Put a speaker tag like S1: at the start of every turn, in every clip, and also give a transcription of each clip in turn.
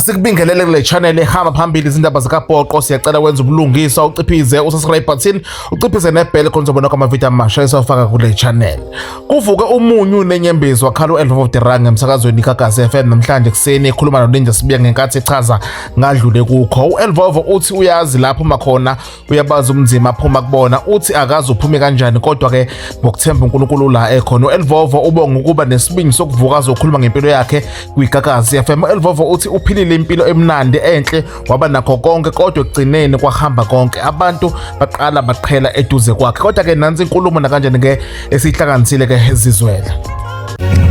S1: Sikubingelele kule channel ehamba phambili izindaba zikaBhoqo. Siyacela wenza ubulungisa, uciphize usubscribe button, uciphize nebell khona uzobona amavidiyo amasha esifaka kule channel. Kuvuke umunyu nenyembezi wakhala u-Elvo of the Rang emsakazweni kaGasi FM namhlanje kuseni ekhuluma noNinja Sibiya ngenkathi echaza ngadlule kukho. U-Elvo uthi uyazi lapho makhona, uyabaza umnzima aphuma kubona, uthi akazi uphume kanjani kodwa ke ngokuthemba uNkulunkulu la ekhona. U-Elvo ubonga ukuba nesibindi sokuvuka azokhuluma ngempilo yakhe kwiGasi FM. U-Elvo uthi uphilile impilo emnandi enhle waba nakho konke kodwa ekugcineni kwahamba konke, abantu baqala baqhela eduze kwakhe. Kodwa ke nansi inkulumo nakanjani ke esihlanganisile ke ezizwela.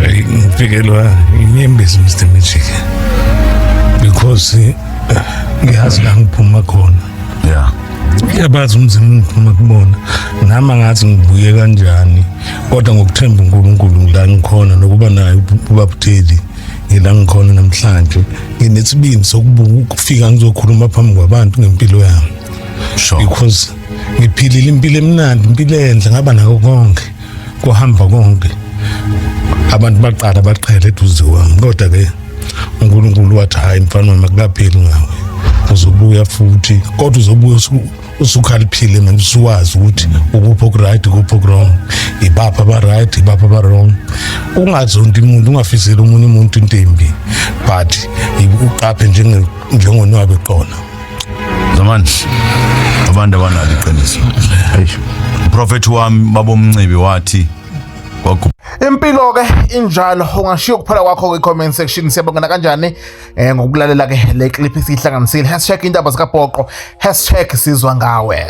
S2: Ngifikelwa inyembezi Mr Magic because ngiyazi la ngiphuma khona. Ngiyabazi umzimba ngiphuma kubona, nami ngathi ngibuye kanjani kodwa ngokuthemba uNkulunkulu la ngikhona nokuba naye ubabutheli ngila ngikhona namhlanje nginesibindi sokufika ngizokhuluma phambi kwabantu ngempilo yami. Because ngiphilile impilo emnandi, impilo enhle, ngaba nako konke, kuhamba konke, abantu baqala baqhela eduze kwami. Kodwa ke uNkulunkulu wathi hayi mfana wami akukapheli ngawe, uzobuya futhi kodwa uzobuya usukhaliphile manje, usuwazi ukuthi ukuphi okuright ukuphi okwrong, ibapha aba right ibapha aba wrong. Ungazonda umuntu, ungafisela umunye umuntu into embi, but uqaphe njengonwabe qona.
S3: Zamani abantu abanalo iqiniso. Prophet wami babomncibi wathi
S1: impilo ke injalo, ungashiya kuphela kwakho kwi-comment section. Siyabonga kanjani ngokulalela ke le clip esihlanganisile #indaba zikaBhoqo #sizwa ngawe.